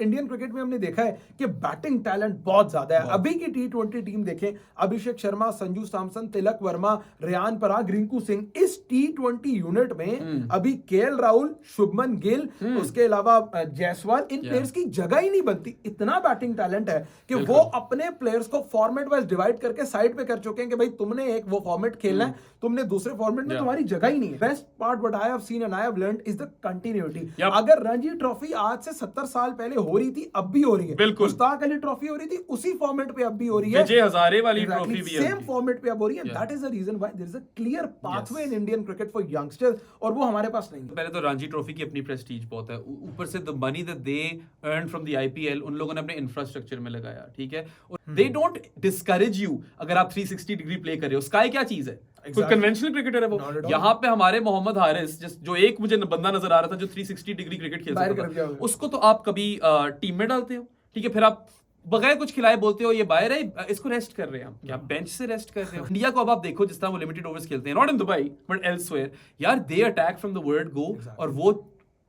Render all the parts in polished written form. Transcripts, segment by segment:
Indian cricket में हमने देखा है कि बैटिंग टैलेंट बहुत ज्यादा है। अभी की T20 टीम देखें, अभिषेक शर्मा, संजू सैमसन, तिलक वर्मा, रेयान पराग, रिंकू सिंह, इस T20 यूनिट में अभी केएल राहुल, शुभमन गिल, उसके अलावा जायसवाल, इन प्लेयर्स की जगह ही नहीं बनती। इतना बैटिंग टैलेंट है कि वो अपने प्लेयर्स को फॉर्मेट वाइज डिवाइड करके साइड पे कर चुके हैं कि भाई तुमने एक वो फॉर्मेट खेलना है, तुमने दूसरे फॉर्मेट में तुम्हारी जगह ही नहीं है। Best part what I have seen and I have learned is the continuity. अगर रणजी ट्रॉफी आज से 70 साल पहले हो रही थी, अब भी हो रही है। बिल्कुल। मुश्ताक अली ट्रॉफी हो रही थी, उसी फॉर्मेट पे अब भी हो रही है। विजय हजारे वाली ट्रॉफी भी है, सेम फॉर्मेट पे अब हो रही है। That is the reason why there is a clear pathway in Indian cricket for youngsters, और वो हमारे पास नहीं है। पहले तो रणजी ट्रॉफी की अपनी प्रेस्टीज बहुत है, ऊपर से the money that they earn from the IPL उन लोगों ने अपने इंफ्रास्ट्रक्चर में लगाया, ठीक है। दे डोंट डिस्करेज यू अगर आप 360 डिग्री प्ले कर रहे हो। स्काई क्या चीज है? कोई कन्वेंशनल क्रिकेटर है वो? यहाँ पे हमारे मोहम्मद हारिस, जो एक मुझे बंदा नजर आ रहा था जो 360 डिग्री क्रिकेट खेल सकता था, उसको तो आप कभी टीम में डालते हो, ठीक है, फिर आप बगैर कुछ खिलाए बोलते हो ये बाहर है, इसको रेस्ट कर रहे हैं हम। क्या बेंच से रेस्ट कर रहे हो? इंडिया को अब आप देखो जिस तरह वो लिमिटेड ओवर्स खेलते हैं, not in Dubai but elsewhere, यार they attack from the word go, और वो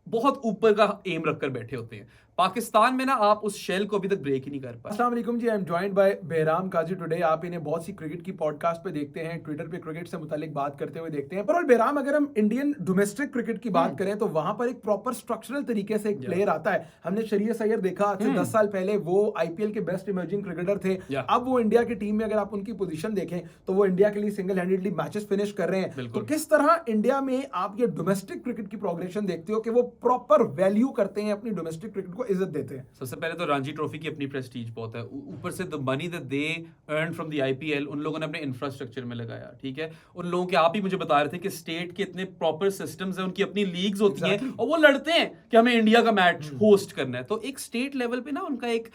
बहुत ऊपर का एम रखकर बैठे होते हैं। पाकिस्तान में ना आप उस शेल को अभी तक ब्रेक ही नहीं कर पाए। अस्सलाम वालेकुम जी, I am joined by Behram Qazi today. आप इन्हें बहुत सी क्रिकेट की पॉडकास्ट पे देखते हैं, ट्विटर पे क्रिकेट से मुतालिक बात करते हुए देखते हैं। पर बेहराम, अगर हम इंडियन डोमेस्टिक क्रिकेट की बात करें तो वहां पर एक प्रॉपर स्ट्रक्चरल तरीके से एक प्लेयर आता है। हमने शरीय सैयद देखा आज से 10 साल पहले, वो आईपीएल के बेस्ट इमर्जिंग क्रिकेटर थे। अब वो इंडिया की टीम में अगर आप उनकी पोजीशन देखें तो वो इंडिया के लिए सिंगल हैंडेडली मैचेस फिनिश कर रहे हैं। तो किस तरह इंडिया में आप ये डोमेस्टिक क्रिकेट की प्रोग्रेशन देखते हो कि वो प्रॉपर वैल्यू करते हैं, अपनी डोमेस्टिक क्रिकेट को इज्जत देते हैं? सबसे पहले तो रणजी ट्रॉफी की अपनी प्रेस्टीज बहुत है, ऊपर से the money that they earn from the IPL उन लोगों ने अपने इंफ्रास्ट्रक्चर में लगाया, ठीक है। उन लोगों के, आप ही मुझे बता रहे थे कि स्टेट के इतने प्रॉपर सिस्टम्स हैं, उनकी अपनी लीग्स होती हैं, और वो लड़ते हैं कि हमें इंडिया का मैच होस्ट करना है। तो एक स्टेट लेवल पे ना उनका एक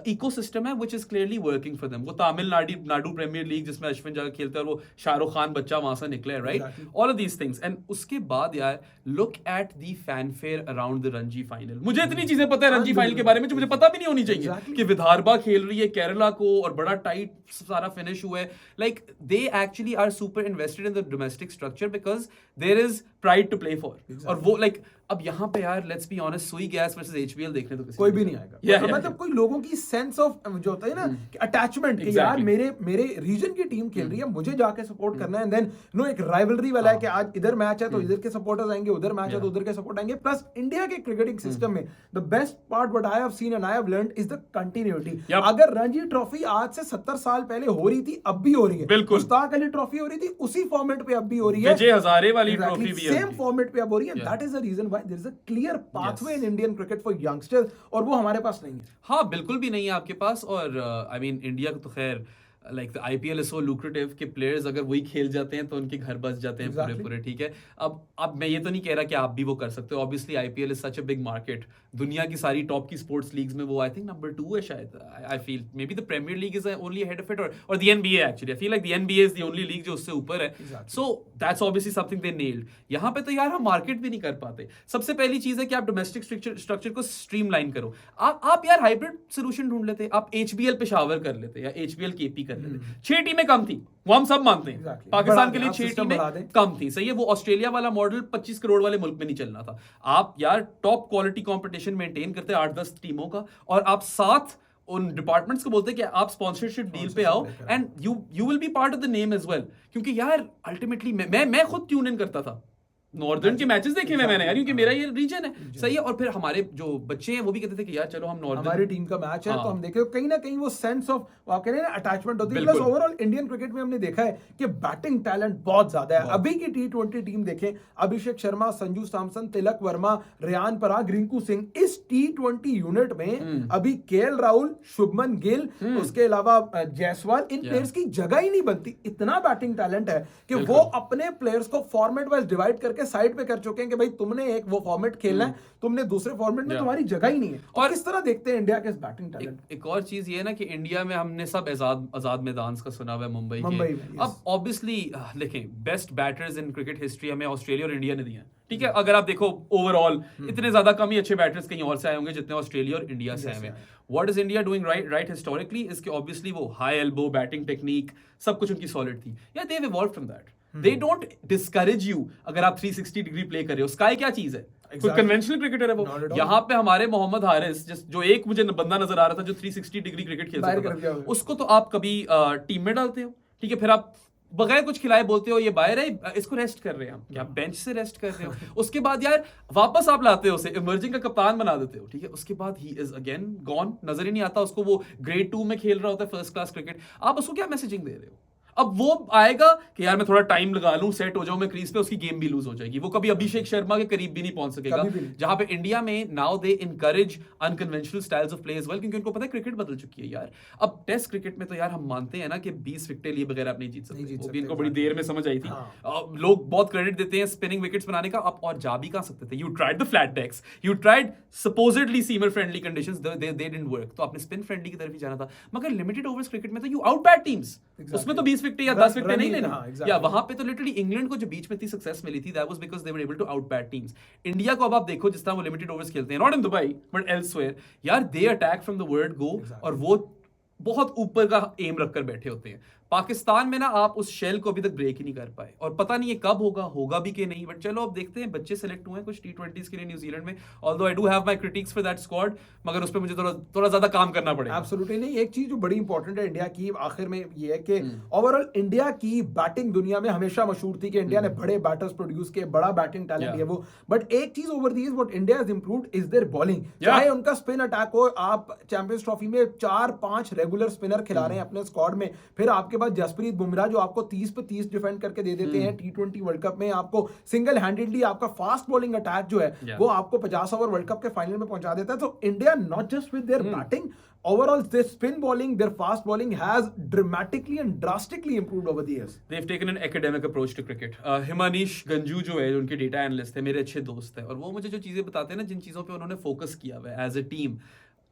इकोसिस्टम है which is clearly working for them. वो तमिलनाडु प्रीमियर लीग जिसमें अश्विन जाकर खेलता है और वो शाहरुख खान बच्चा वहां से निकले, right, all of these things. And उसके बाद यार look at the fanfare around the Ranji final. मुझे इतनी चीजें पता है रणजी फाइनल के बारे में जो मुझे पता भी नहीं होनी चाहिए, कि विदर्भा खेल रही है केरला को और बड़ा टाइट सारा फिनिश हुआ है। Like they actually are super invested in the domestic structure because there is pride to play for. और वो लाइक अब यहाँ पे यार let's be honest, Sui gas versus HBL देखने तो कोई भी नहीं आएगा। मतलब कोई लोगों की सेंस ऑफ जो होता है ना कि अटैचमेंट, कि यार मेरे रीजन की टीम खेल रही है, मुझे जाके सपोर्ट करना है। एंड देन नो एक राइवलरी वाला है कि आज इधर मैच है तो इधर के सपोर्टर्स आएंगे, उधर मैच है तो उधर के सपोर्ट आएंगे। प्लस इंडिया के क्रिकेटिंग सिस्टम में the best part what I have seen and I have learned is the continuity. अगर रणजी ट्रॉफी आज से 70 साल पहले हो रही थी, अब भी हो रही है। मुश्ताक अली ट्रॉफी हो रही थी, उसी फॉर्मेट पे अब भी हो रही है। विजय हजारे वाली ट्रॉफी भी है, सेम फॉर्मेट पे अब हो रही है। That is the reason why there is a clear pathway in Indian cricket for youngsters, और वो हमारे पास नहीं है। हाँ, बिल्कुल भी नहीं है आपके पास। और आई मीन इंडिया को तो खैर like the IPL is so lucrative कि प्लेयर्स अगर वही खेल जाते हैं तो उनके घर बस जाते हैं पूरे पूरे, ठीक है। अब मैं ये तो नहीं कह रहा कि आप भी वो कर सकते हो। Obviously IPL is such a big market, दुनिया की सारी टॉप की स्पोर्ट्स लीग्स में वो आई थिंक नंबर 2 है शायद। I feel maybe the premier league is only ahead of it, और the NBA actually I feel like the NBA is the only league जो उससे ऊपर है। So that's obviously something they nailed. यहाँ पे तो यार हम मार्केट भी नहीं कर पाते। सबसे पहली चीज है कि आप डोमेस्टिक स्ट्रक्चर को स्ट्रीमलाइन करो। आप यार हाइब्रिड सोल्यूशन ढूंढ लेते, आप एचबीएल पेशावर कर लेते या एचबीएल केपी कर लेते। 6 टीमें कम थी, वो हम सब मानते हैं। पाकिस्तान के लिए 6 टीमें कम थी, सही है। वो ऑस्ट्रेलिया वाला मॉडल 25 करोड़ वाले मुल्क में नहीं चलना था। आप यार टॉप क्वालिटी कंपटीशन मेंटेन करते 8-10 टीमों का, और आप साथ उन डिपार्टमेंट्स को बोलते हैं कि आप स्पॉन्सरशिप डील पे आओ and you will be part of the name as well. क्योंकि यार अल्टीमेटली मैं खुद ट्यून इन करता था, नॉर्दर्न के मैचेस देखे हुए मैंने यार, क्योंकि मेरा ये रीजन है, सही है। और फिर हमारे जो बच्चे हैं वो भी कहते थे कि यार चलो हम नॉर्दर्न, हमारी टीम का मैच है तो हम देखें, कहीं ना कहीं वो सेंस ऑफ आप कह रहे हैं ना अटैचमेंट होती है। प्लस ओवरऑल इंडियन क्रिकेट में हमने देखा है कि बैटिंग टैलेंट बहुत ज्यादा है। अभी की T20 टीम देखें, अभिषेक शर्मा, संजू सैमसन, तिलक वर्मा, रेयान पराग, रिंकू सिंह, इस T20 यूनिट में अभी केएल राहुल, शुभमन गिल, उसके अलावा जायसवाल, इन प्लेयर्स की जगह ही नहीं बनती। इतना बैटिंग टैलेंट है कि वो अपने प्लेयर्स को फॉर्मेट वाइज डिवाइड करके साइड पे कर चुके हैं कि भाई तुमने एक वो फॉर्मेट खेलना है, तुमने दूसरे फॉर्मेट में तुम्हारी जगह ही नहीं है। और किस तरह देखते हैं इंडिया के इस बैटिंग टैलेंट? एक और चीज ये है ना कि इंडिया में हमने सब आजाद मैदान का सुना हुआ है मुंबई के। अब ऑब्वियसली देखें, best batters in cricket history हमें ऑस्ट्रेलिया और इंडिया ने दिए हैं, ठीक है। अगर आप देखो ओवरऑल इतने ज्यादा कम ही अच्छे बैटर्स कहीं और से आए होंगे जितने ऑस्ट्रेलिया और इंडिया से आए हैं। What is India doing right historically is कि ऑब्वियसली वो हाई एल्बो बैटिंग टेक्निक सब कुछ उनकी सॉलिड थी। या they have evolved from that. They don't discourage you अगर आप 360 डिग्री प्ले कर रहे हो। स्काई क्या चीज है? कोई Exactly. कन्वेंशनल क्रिकेटर है Not at वो। all. यहाँ पे हमारे मोहम्मद हारिस जो एक मुझे बंदा नजर आ रहा था जो 360 डिग्री क्रिकेट खेल बाहर सकता कर दिया था, होगा। उसको तो आप कभी टीम में डालते हो, ठीक है, फिर आप बगैर कुछ खिलाए बोलते हो ये बाहर है, इसको रेस्ट कर रहे हैं हम, क्या बेंच से रेस्ट कर रहे हो? उसके बाद यार वापस आप लाते हो उसे, इमर्जिंग का कप्तान बना देते हो, ठीक है, उसके बाद ही इज अगेन गॉन, नजर ही नहीं आता उसको, वो ग्रेड 2 में खेल रहा होता है फर्स्ट क्लास क्रिकेट, आप उसको क्या मैसेजिंग दे रहे हो? अब वो आएगा कि यार मैं थोड़ा टाइम लगा लूं, सेट हो जाऊं मैं क्रीज पे, उसकी गेम भी लूज हो जाएगी, वो कभी अभिषेक शर्मा के करीब भी नहीं पहुंच सकेगा। कभी भी नहीं। जहां पे इंडिया में now they encourage unconventional styles of play as well, क्योंकि उनको पता है क्रिकेट बदल चुकी है यार। अब टेस्ट क्रिकेट में तो यार हम मानते हैं ना कि 20 विकेट लिए बगैर आप नहीं जीत सकते, वो भी इनको बड़ी देर में समझ आई थी। लोग बहुत क्रेडिट देते हैं स्पिनिंग विकेट्स बनाने का, आप और जा भी कहां सकते थे? You tried the flat decks, you tried supposedly seamer friendly conditions, they didn't work, तो आपने स्पिन फ्रेंडली की तरफ ही जाना था। मगर लिमिटेड ओवर्स क्रिकेट में तो यू आउट बैट टीम्स, उसमें तो 20 विकेट या 10 विकेट नहीं लेना। या वहां पे तो लिटरली इंग्लैंड को जो बीच में इतनी सक्सेस मिली थी, that was because they were able to out bat teams. India को अब आप देखो जिस तरह वो लिमिटेड ओवर्स खेलते हैं, not in Dubai but elsewhere, यार they attack from the word go, और वो बहुत ऊपर का एम रखकर बैठे होते हैं। पाकिस्तान में ना आप उस शेल को अभी तक ब्रेक ही नहीं कर पाए, और पता नहीं ये कब होगा भी कि नहीं, बट चलो अब देखते हैं। बच्चे सेलेक्ट हुए हैं कुछ T20s के लिए न्यूजीलैंड में, although I do have my critics for that squad, मगर उस पे मुझे थोड़ा ज्यादा काम करना पड़ेगा। एब्सोल्युटली नहीं। एक चीज जो बड़ी इंपॉर्टेंट है इंडिया की आखिर में ये है कि ओवरऑल इंडिया की बैटिंग दुनिया में हमेशा मशहूर थी कि इंडिया ने बड़े बैटर्स प्रोड्यूस किए, बड़ा बैटिंग टैलेंट है वो, बट एक चीज over the is what India has improved is their bowling. चाहे उनका स्पिन अटैक हो, आप चैंपियंस ट्रॉफी में 4-5 रेगुलर स्पिनर खिला रहे हैं अपने स्क्वाड में, फिर आपके पास जसप्रीत बुमराह जो आपको 30 पे 30 डिफेंड करके दे देते हैं। T20 वर्ल्ड कप में आपको सिंगल हैंडेडली आपका फास्ट बॉलिंग अटैक जो है वो आपको 50 ओवर वर्ल्ड कप के फाइनल में पहुंचा देता है। तो India not just with their batting, overall their spin bowling, their fast bowling has dramatically and drastically improved over the years. They've taken an academic approach to cricket. Himanish Ganju जो है, उनके data analyst है, मेरे अच्छे दोस्त है, और वो मुझे जो चीजें बताते हैं ना, जिन चीजों पे उन्होंने फोकस किया हुआ है एज अ टीम,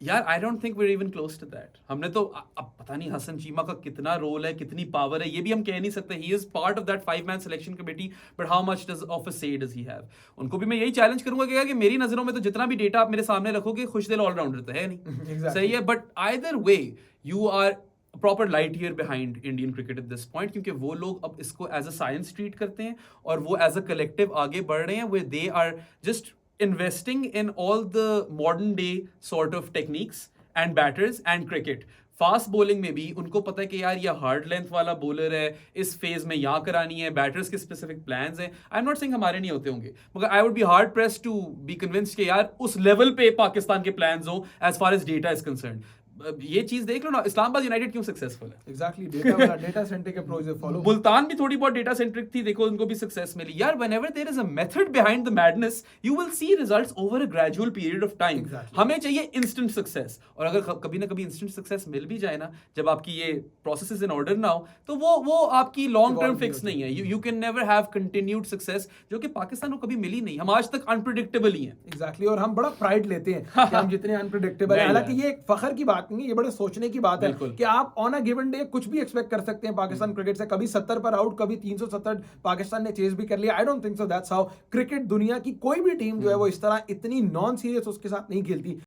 यार I don't think we are even close to that. हमने तो अब पता नहीं हसन चीमा का कितना रोल है, कितनी पावर है, ये भी हम कह नहीं सकते। He is part of that 5-man selection committee, but how much does of a से डज ही हैव? उनको भी मैं यही चैलेंज करूंगा कि मेरी नजरों में तो जितना भी डेटा आप मेरे सामने रखोगे, खुशदिल ऑलराउंडर तो है नहीं। सही है, but either way you are proper light year behind Indian cricket at this point, क्योंकि वो लोग अब इसको एज अ साइंस ट्रीट करते हैं, और वो एज अ कलेक्टिव आगे बढ़ रहे हैं, वे they are just investing in all the modern day sort of techniques and batters and cricket. Fast bowling में भी उनको पता है कि यार ये हार्ड लेंथ वाला बॉलर है, इस फेज में यहाँ करानी है, बैटर्स के स्पेसिफिक प्लान्स हैं। आई एम नॉट सेइंग हमारे नहीं होते होंगे, मगर I would be hard pressed to be convinced कि यार उस लेवल पे पाकिस्तान के प्लान्स हो as far as data is concerned. ये चीज देख लो ना, इस्लामाबाद यूनाइटेड क्यों सक्सेसफुल है? Exactly, data centric approach follow. Multan भी थोड़ी बहुत डेटा सेंट्रिक थी, देखो उनको भी सक्सेस मिली। यार whenever there is a method behind the madness, you will see results over a gradual period of time. हमें चाहिए इंस्टेंट सक्सेस, और अगर कभी ना कभी इंस्टेंट सक्सेस मिल भी जाए ना, जब आपकी ये प्रोसेसेस इन ऑर्डर ना हो, तो वो आपकी लॉन्ग टर्म फिक्स नहीं है। You can never have continued success, जो कि पाकिस्तान को कभी मिली नहीं। हम आज तक अनप्रेडिक्टेबल ही हैं। एग्जैक्टली, और हम बड़ा प्राइड लेते हैं कि हम जितने अनप्रेडिक्टेबल हैं। हालांकि ये एक फखर की बात नहीं है, ये बड़े सोचने की बात है कि आप ऑन अ गिवन डे कुछ भी एक्सपेक्ट कर सकते हैं पाकिस्तान क्रिकेट से। कभी 70 पर आउट, कभी 370 पाकिस्तान ने चेज भी कर लिया। आई don't think so that's how cricket दुनिया की कोई भी टीम जो है वो इस तरह इतनी नॉन सीरियस उसके साथ नहीं खेलती।